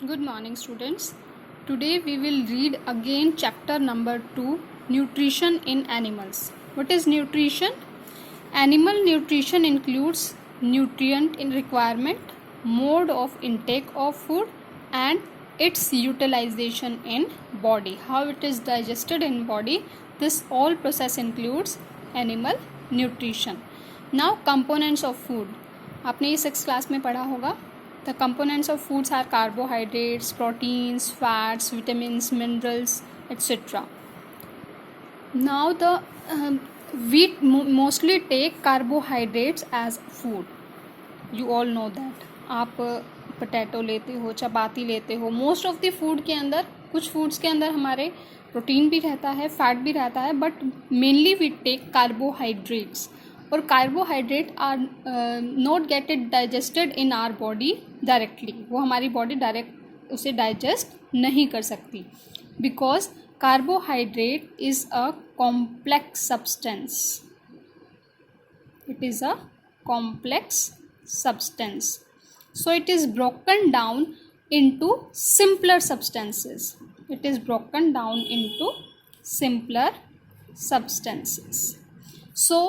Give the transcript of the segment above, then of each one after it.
Good morning, students. Today we will read again chapter number 2, Nutrition in Animals. What is nutrition? Animal nutrition includes nutrient in requirement, mode of intake of food, and its utilization in body. How it is digested in body. This all process includes animal nutrition. Now components of food. आपने ये 6th class में पढ़ा होगा. The components of foods are carbohydrates, proteins, fats, vitamins, minerals, etc. Now we mostly take carbohydrates as food. You all know that. आप potato लेते हो, चपाती लेते हो. मोस्ट ऑफ द फूड के अंदर, कुछ फूड्स के अंदर हमारे प्रोटीन भी रहता है, फैट भी रहता है, but mainly we take carbohydrates. और carbohydrate are not gated digested in our body directly. वो हमारी बॉडी डायरेक्ट उसे डाइजेस्ट नहीं कर सकती, because carbohydrate is a complex substance. It is a complex substance, so it is broken down into simpler substances. It is broken down into simpler substances. So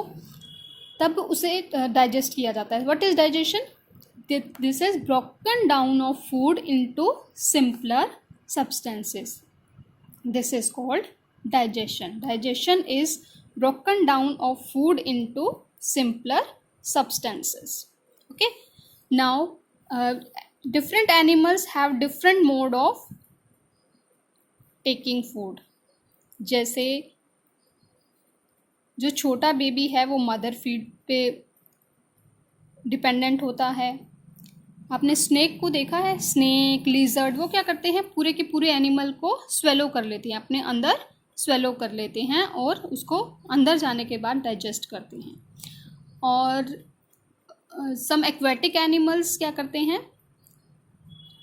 तब उसे digest किया जाता है. What is digestion? This is broken down of food into simpler substances. This is called digestion. Digestion is broken down of food into simpler substances. Okay, now different animals have different mode of taking food. जैसे जो छोटा baby है वो mother feed पे dependent होता है. आपने snake को देखा है, स्नेक, लिजर्ड, वो क्या करते हैं, पूरे के पूरे एनिमल को स्वेलो कर लेते हैं, अपने अंदर स्वेलो कर लेते हैं और उसको अंदर जाने के बाद डाइजेस्ट करते हैं. और सम एक्वेटिक एनिमल्स क्या करते हैं,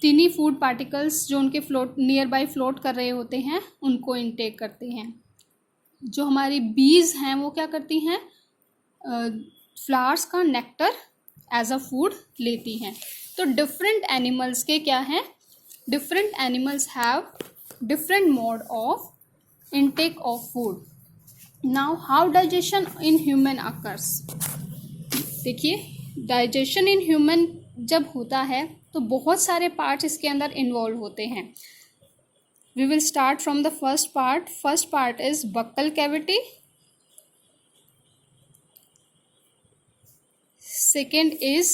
टिनी फूड पार्टिकल्स जो उनके फ्लोट नियर बाई फ्लोट कर रहे होते हैं उनको इनटेक करते हैं. जो हमारी बीज हैं वो क्या करती हैं, फ्लावर्स का नेक्टर एज अ फूड लेती हैं. तो डिफरेंट एनिमल्स के क्या हैं, different animals have different mode of intake of food. Now how digestion in human occurs. देखिए, डाइजेशन इन ह्यूमन जब होता है तो बहुत सारे पार्ट्स इसके अंदर इन्वॉल्व होते हैं. We will start from the first part. First part is buccal cavity. Second is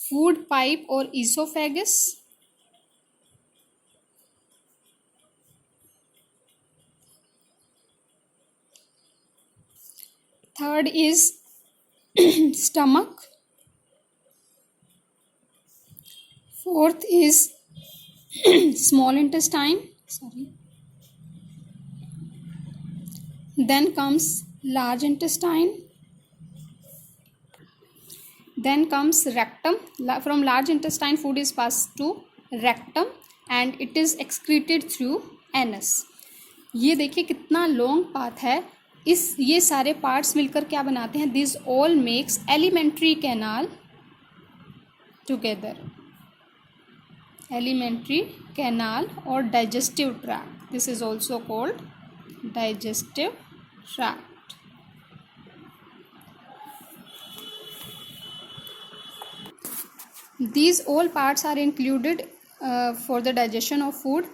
food pipe और oesophagus. Third is stomach. Fourth is small intestine. Then comes large intestine. Then comes rectum. From large intestine food is passed to rectum and it is excreted through anus. ये देखिए कितना long path है. ये सारे parts मिलकर क्या बनाते हैं, this all makes alimentary canal together. Alimentary canal और digestive tract. This is also called digestive tract. These all parts are included for the digestion of food.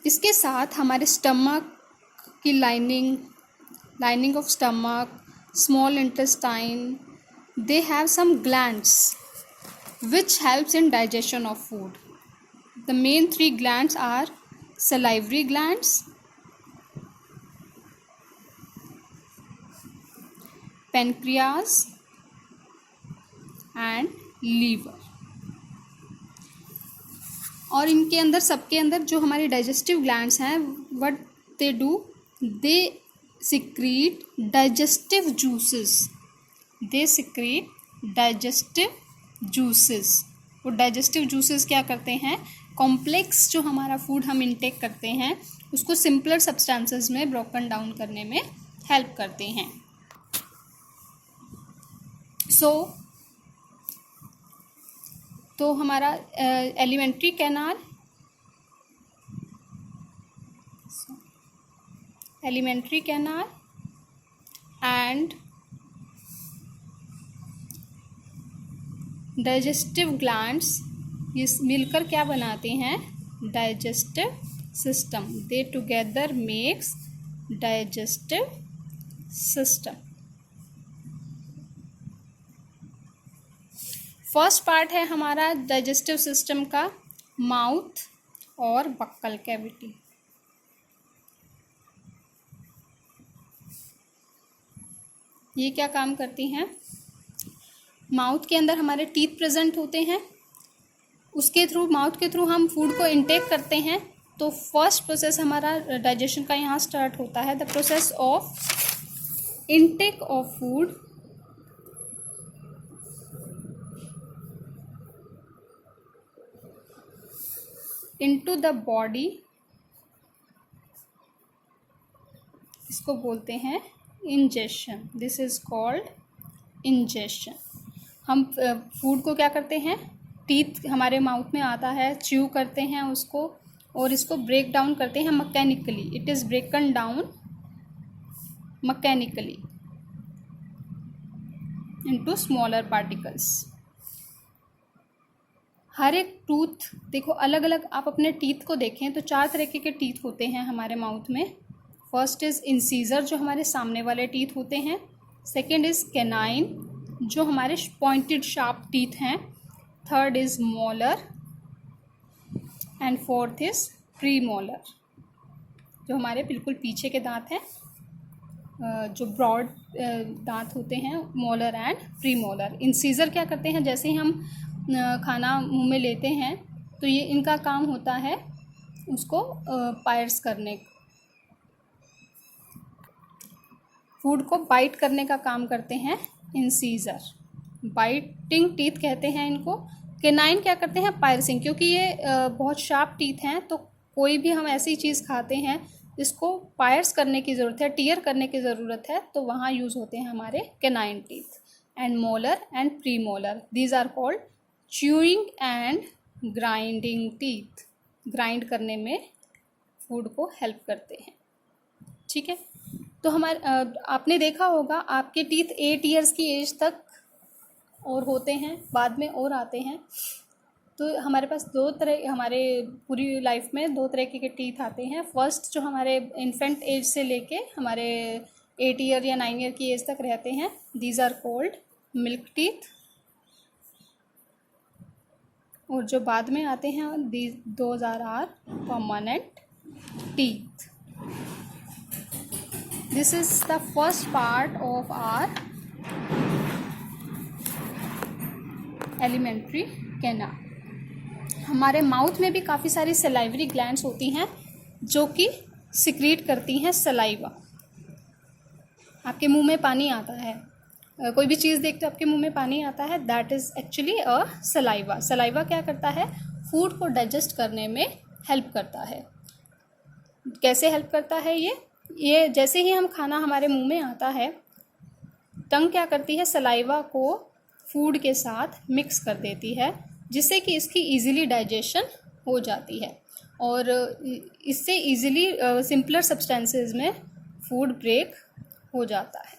इसके साथ हमारे स्टमक की lining of stomach, small intestine, they have some glands which helps in digestion of food. The main 3 glands are salivary glands, pancreas and liver. और इनके अंदर, सबके अंदर जो हमारी डाइजेस्टिव ग्लैंड्स हैं, what they do, they secrete digestive juices. They secrete digestive juices. वो digestive juices क्या करते हैं, कॉम्प्लेक्स जो हमारा फूड हम इंटेक करते हैं उसको सिंपलर सब्सटेंसेस में ब्रोकन डाउन करने में हेल्प करते हैं. तो हमारा alimentary canal alimentary canal and digestive glands, ये मिलकर क्या बनाते हैं? Digestive system. दे together makes digestive system. First part है हमारा डाइजेस्टिव सिस्टम का माउथ और बक्कल कैविटी। ये क्या काम करती हैं? माउथ के अंदर हमारे टीथ प्रेजेंट होते हैं, उसके थ्रू, माउथ के थ्रू हम फूड को इनटेक करते हैं। तो फर्स्ट प्रोसेस हमारा डाइजेशन का यहाँ स्टार्ट होता है, the process of intake of food into the body, इसको बोलते हैं ingestion. This is called ingestion. हम फूड को क्या करते हैं? टीथ हमारे माउथ में आता है, च्यू करते हैं उसको और इसको ब्रेक डाउन करते हैं mechanically. It is broken down mechanically into smaller particles. हर एक टूथ, देखो अलग अलग, आप अपने टीथ को देखें तो 4 तरीके के टीथ होते हैं हमारे माउथ में। फर्स्ट इज़ इंसीजर, जो हमारे सामने वाले टीथ होते हैं। सेकेंड इज़ कैनाइन, जो हमारे पॉइंटेड शार्प टीथ हैं। Third is molar and fourth is pre molar, जो हमारे बिल्कुल पीछे के दांत हैं, जो ब्रॉड दांत होते हैं, molar and pre molar. Incisor क्या करते हैं? जैसे ही हम खाना मुंह में लेते हैं तो ये इनका काम होता है उसको पायर्स करने, फूड को बाइट करने का काम करते हैं इंसीजर। बाइटिंग टीथ कहते हैं इनको। केनाइन क्या करते हैं? पायर्सिंग, क्योंकि ये बहुत शार्प टीथ हैं, तो कोई भी हम ऐसी चीज़ खाते हैं जिसको पायर्स करने की ज़रूरत है, टीयर करने की ज़रूरत है, तो वहाँ यूज़ होते हैं हमारे canine teeth. And molar and premolar, these are called chewing and grinding teeth. Grind करने में फूड को हेल्प करते हैं। ठीक है, तो हमारे आपने देखा होगा आपके टीथ 8 ईयर्स की एज तक और होते हैं, बाद में और आते हैं। तो हमारे पास 2 तरह, हमारे पूरी लाइफ में 2 तरह के टीथ आते हैं। फर्स्ट जो हमारे इन्फेंट एज से लेके हमारे 8 ईयर या 9 ईयर की एज तक रहते हैं, these are called milk teeth. और जो बाद में आते हैं those are permanent teeth. This is the first part of our alimentary canal. हमारे माउथ में भी काफ़ी सारी सलाइवरी ग्लैंड्स होती हैं जो कि सिक्रीट करती हैं सलाइवा। आपके मुंह में पानी आता है, कोई भी चीज़ देखते हो आपके मुंह में पानी आता है, that is actually a saliva. Saliva क्या करता है? फूड को डाइजेस्ट करने में हेल्प करता है। कैसे हेल्प करता है ये जैसे ही हम खाना हमारे मुंह में आता है, टंग क्या करती है? सलाइवा को फूड के साथ मिक्स कर देती है, जिससे कि इसकी इजीली डाइजेशन हो जाती है और इससे इजीली सिंपलर सब्सटेंसेस में फूड ब्रेक हो जाता है।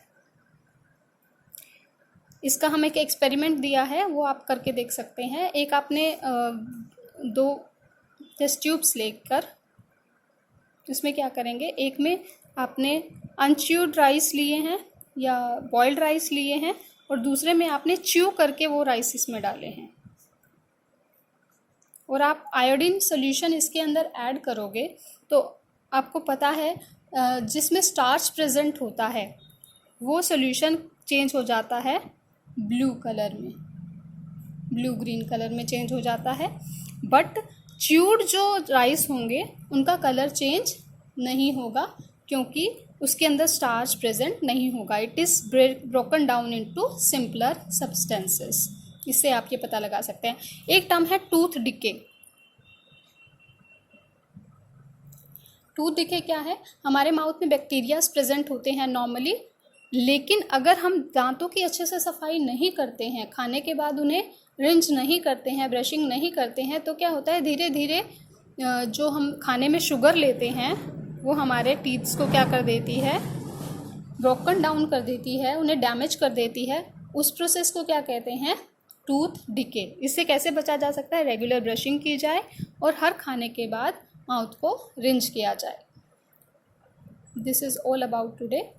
इसका हम एक एक्सपेरिमेंट दिया है, वो आप करके देख सकते हैं। एक आपने 2 टेस्ट ट्यूब्स लेकर इसमें क्या करेंगे, एक में आपने अनच्यूड राइस लिए हैं या बॉइल्ड राइस लिए हैं और दूसरे में आपने च्यू करके वो राइस इसमें डाले हैं, और आप आयोडीन सोल्यूशन इसके अंदर ऐड करोगे तो आपको पता है जिसमें स्टार्च प्रेजेंट होता है वो सोल्यूशन चेंज हो जाता है ब्लू कलर में, ब्लू ग्रीन कलर में चेंज हो जाता है। बट च्यूड जो राइस होंगे उनका कलर चेंज नहीं होगा, क्योंकि उसके अंदर स्टार्च प्रेजेंट नहीं होगा। It is broken down into simpler substances. इससे आप ये पता लगा सकते हैं। एक टर्म है टूथ डिके। टूथ डिके क्या है? हमारे माउथ में बैक्टीरियाज प्रेजेंट होते हैं नॉर्मली, लेकिन अगर हम दांतों की अच्छे से सफाई नहीं करते हैं, खाने के बाद उन्हें रिंज नहीं करते हैं, ब्रशिंग नहीं करते हैं, तो क्या होता है, धीरे धीरे जो हम खाने में शुगर लेते हैं वो हमारे टीथ्स को क्या कर देती है, ब्रोकन डाउन कर देती है, उन्हें डैमेज कर देती है। उस प्रोसेस को क्या कहते हैं, टूथ डिके। इससे कैसे बचा जा सकता है, रेगुलर ब्रशिंग की जाए और हर खाने के बाद माउथ को रिंज किया जाए। This is all about today.